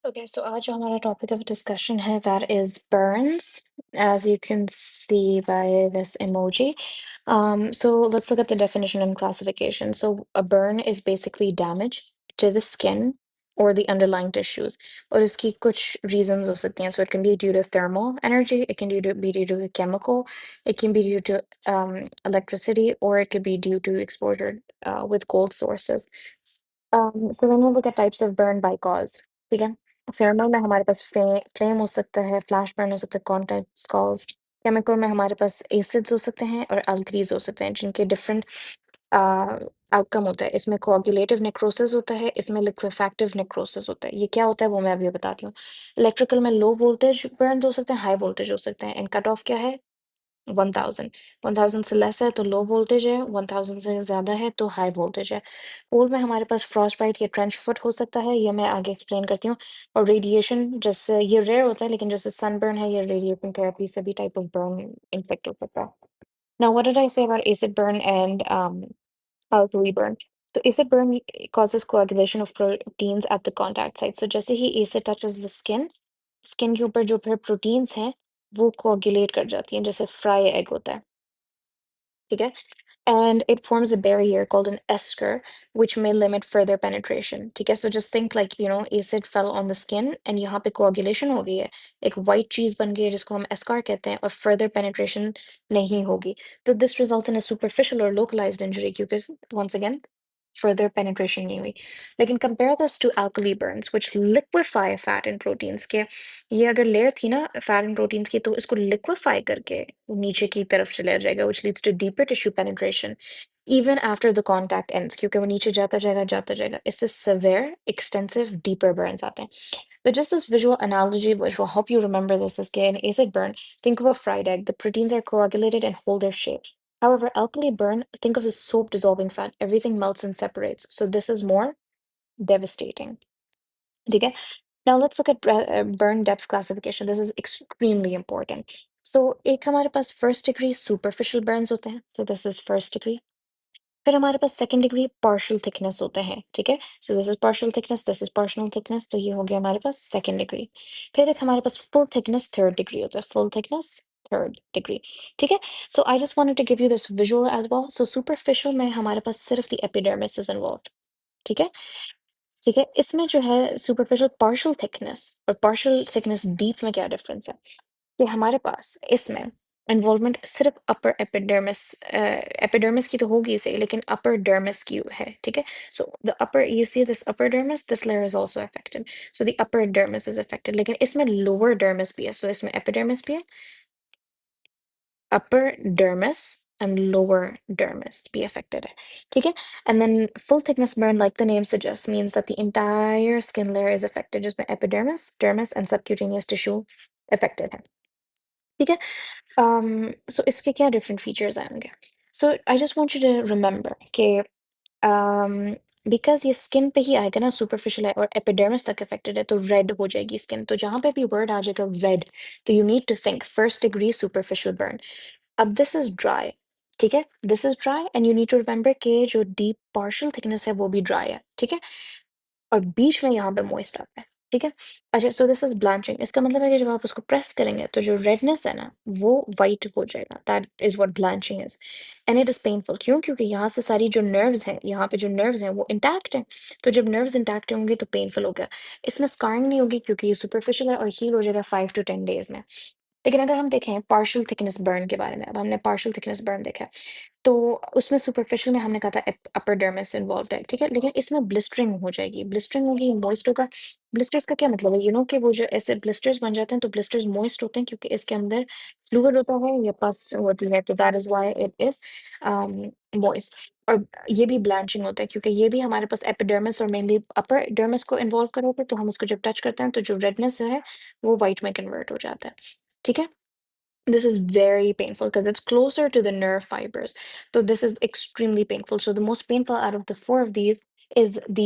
Okay, so आज जो हमारा topic of discussion है that is burns, as you can see by this emoji. So let's look at the definition and classification. So a burn is basically damage to the skin or the underlying tissues. और इसकी कुछ reasons हो सकती हैं. So it can be due to thermal energy, it can be due to a chemical, it can be due to electricity, or it could be due to exposure with cold sources. So then we'll look at types of burn by cause. ठीक है? Thermal में हमारे पास flame हो सकता है, flash burn हो सकता है, कॉन्टैक्ट स्कॉल्स। केमिकल में हमारे पास एसिड्स हो सकते हैं और अल्कलीज हो सकते हैं, जिनके डिफरेंट आउटकम होता है। इसमें कोआगुलेटिव नेक्रोसिस होता है, इसमें लिक्विफैक्टिव नेक्रोसिस होता है। ये क्या होता है वो मैं अभी बताती हूँ। इलेक्ट्रिकल में लो वोल्टेज बर्न्स हो सकते हैं, हाई वोल्टेज हो सकते हैं। एंड कट ऑफ क्या है? 1000। 1000 से लेस है तो लो वोल्टेज है, 1000 से ज़्यादा है तो हाई वोल्टेज है। कोल्ड में हमारे पास फ्रॉस्ट बाइट या ट्रेंच फुट हो सकता है, ये मैं आगे एक्सप्लेन करती हूँ। और रेडिएशन, जैसे ये रेयर होता है, लेकिन जैसे सनबर्न है, ये रेडिएशन थेरेपी से भी टाइप ऑफ बर्न इन्फेक्ट हो सकता है। Now what did I say about acid burn and alkali burn? तो acid burn causes coagulation of proteins at the contact site. So जैसे ही acid touches the skin, skin के ऊपर जो फिर प्रोटीन्स हैं वो कोagulate कर जाती हैं, जैसे फ्राई एग होता है। ठीक है? And it forms a barrier called an esker, which may limit further penetration. ठीक है? So just think like, acid fell on the skin and यहाँ पे coagulation हो गई है। एक white चीज़ बन गई है जिसको हम eschar कहते हैं, और further penetration नहीं होगी। तो this results in a superficial or localized injury क्योंकि once again further penetration नहीं हुई। लेकिन compare this to alkali burns, which liquefy fat and proteins के ये अगर लेयर थी ना फैट एंड प्रोटीन्स की, तो इसको लिक्विफाई करके नीचे की तरफ चला जाएगा, which leads to deeper tissue penetration even after the contact ends, क्योंकि वो नीचे जाता जाएगा। इससे सिवियर एक्सटेंसिव डीपर बर्न्स आते हैं। So just this visual analogy, which will help you remember this, is in acid burn, think of a fried egg. The proteins are coagulated and hold their shape. However, alkali burn, think of a soap dissolving fat. Everything melts and separates. So this is more devastating. ठीक है? Now let's look at burn depth classification. This is extremely important. So एक हमारे पास first degree superficial burns होते हैं. So this is first degree. फिर हमारे पास second degree partial thickness होते हैं, ठीक है? So this is partial thickness, this is partial thickness, तो ये हो गया हमारे पास second degree. फिर एक हमारे पास full thickness third degree होता है, full thickness third degree, ठीक है? So I just wanted to give you this visual as well. So superficial में हमारे पास सिर्फ the epidermis is involved, ठीक है? ठीक है, इसमें जो है सुपरफिशियल पार्शियल थिकनेस और पार्शियल थिकनेस डीप में क्या डिफरेंस है? कि हमारे पास इसमें इन्वॉल्वमेंट सिर्फ अपर एपिडर्मिस एपिडर्मिस की तो होगी ही सही, लेकिन अपर डर्मिस की है, ठीक है? So the upper, you see this upper dermis, this layer is also affected, so the upper dermis is affected, लेकिन इसमें लोअर डर्मिस भी है, सो इसमें एपिडर्मिस भी है, upper dermis and lower dermis be affected. ठीक है? And then full thickness burn, like the name suggests, means that the entire skin layer is affected, जिसमें epidermis, dermis, and subcutaneous tissue affected है. ठीक है? So इसके क्या different features आएंगे? So I just want you to remember कि because ये skin पे ही आएगा ना, सुपरफिशियल है और एपिडर्मिस तक अफेक्टेड है, तो रेड हो जाएगी स्किन। तो जहां पे भी वर्ड आ जाएगा रेड, तो you need to think first degree superficial burn. अब दिस इज ड्राई, ठीक है? This is dry and you need to remember कि जो डीप पार्शियल थिकनेस है वो भी ड्राई है, ठीक है? और बीच में यहाँ पे मॉइस्ट आता है, ठीक है? अच्छा, सो दिस इज ब्लैंचिंग। इसका मतलब है कि जब आप उसको प्रेस करेंगे तो जो रेडनेस है ना वो वाइट हो जाएगा। That is what blanching is and it is painful. क्यों? क्योंकि यहाँ से सारी जो नर्व्स हैं, यहाँ पे जो नर्व्स हैं वो इंटैक्ट हैं। तो जब नर्व्स इंटैक्ट होंगे तो पेनफुल हो गया। इसमें स्कारिंग नहीं होगी क्योंकि ये सुपरफिशियल है और हील हो जाएगा 5 to 10 days में। लेकिन अगर हम देखें पार्शियल थिकनेस बर्न के बारे में, अब हमने पार्शियल थिकनेस बर्न देखा है, तो उसमें सुपरफिशियल में हमने कहा था अपर डर्मिस इन्वॉल्व्ड है, ठीक है? लेकिन इसमें ब्लिस्टरिंग हो जाएगी, ब्लिस्टरिंग होगी, मॉइस्ट होगा। ब्लिस्टर्स का क्या मतलब है? कि वो जो ऐसे ब्लिस्टर्स बन जाते हैं, तो ब्लिस्टर्स मॉइस्ट होते हैं क्योंकि इसके अंदर फ्लूइड होता है या पस होती है, तो that is why it is moist. और ये भी ब्लैंचिंग होता है क्योंकि ये भी हमारे पास एपिडर्मिस और मेनली अपर डर्मिस को इन्वॉल्व करोगे, तो हम इसको जब टच करते हैं तो जो रेडनेस है वो वाइट में कन्वर्ट हो जाता है, ठीक है? This is very painful because it's closer to the nerve fibers. So this is extremely painful. So the most painful out of the four of these is the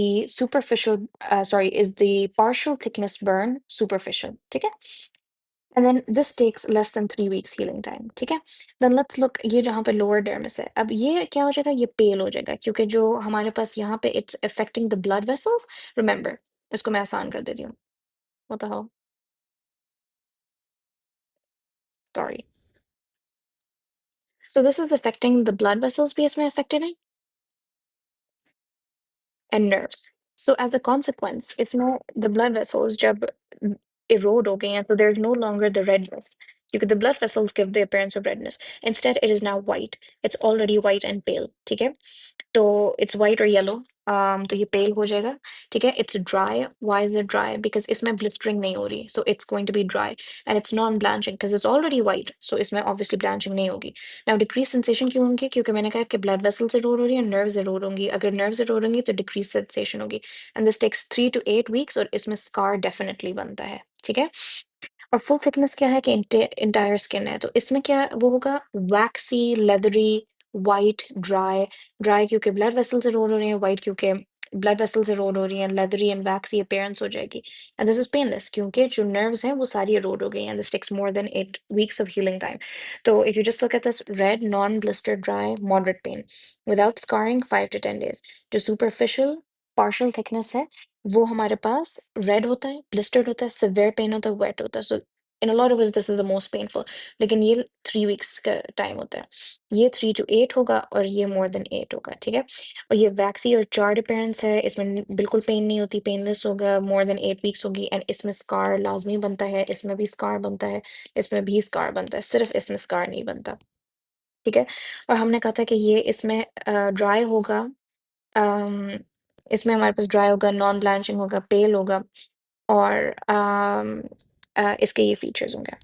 is the partial thickness burn superficial. ठीक है? And then this takes less than 3 weeks healing time. ठीक है? Then let's look, ये जहाँ पे lower dermis है, अब ये क्या हो जाएगा? ये pale हो जाएगा क्योंकि जो हमारे पास यहाँ पे it's affecting the blood vessels. Remember, इसको मैं आसान कर देती हूँ। What the hell? Sorry. So this is affecting the blood vessels भी इसमें affected हैं and nerves. So as a consequence, इसमें the blood vessels जब erode हो गए हैं, so there's no longer the redness. Because the blood vessels give the appearance of redness. Instead, it is now white. It's already white and pale. ठीक है? तो it's white or yellow. तो ये pale हो जाएगा. ठीक है? It's dry. Why is it dry? Because इसमें blistering नहीं हो रही. So it's going to be dry. And it's non-blanching because it's already white. So इसमें obviously blanching नहीं होगी. Now decreased sensation क्यों होंगी? क्योंकि मैंने कहा कि blood vessels erode हो रही है, nerves erode होंगी. अगर nerves erode होंगी तो decreased sensation होगी. And this takes 3 to 8 weeks और इसमें scar definitely बनता है. ठीक है? और फुल थिकनेस क्या है कि इंटायर स्किन है तो इसमें क्या वो होगा वैक्सी लेदरी वाइट ड्राई ड्राई क्योंकि ब्लड वेसल्स इरोड हो रही हैं वाइट क्योंकि ब्लड वेसल्स इरोड हो रही हैं लेदरी एंड वैक्सी अपीयरेंस हो जाएगी एंड दिस इज पेनलेस क्योंकि जो नर्व्स हैं वो सारी इरोड हो गई हैं this takes more than 8 weeks of healing time तो if you just look at this red non blister dry moderate pain without scarring 5 to 10 days जो सुपरफिशियल पार्शियल थिकनेस है वो हमारे पास रेड होता है ब्लिस्टर्ड होता है सिवियर पेन होता है वेट होता है so in a lot of this is the most painful लेकिन ये 3 weeks का टाइम होता है ये 3 to 8 होगा और ये मोर देन 8 होगा ठीक है और ये वैक्सी और चार्ड अपीयरेंस है इसमें बिल्कुल पेन नहीं होती पेनलेस होगा मोर देन 8 weeks होगी एंड इसमें स्कार लाजमी बनता है इसमें भी स्कार बनता है इसमें भी स्कार बनता है सिर्फ इसमें स्कार नहीं बनता ठीक है और हमने कहा था कि ये इसमें ड्राई होगा अम, इसमें हमारे पास ड्राई होगा नॉन ब्लैंचिंग होगा पेल होगा और इसके ये फीचर्स होंगे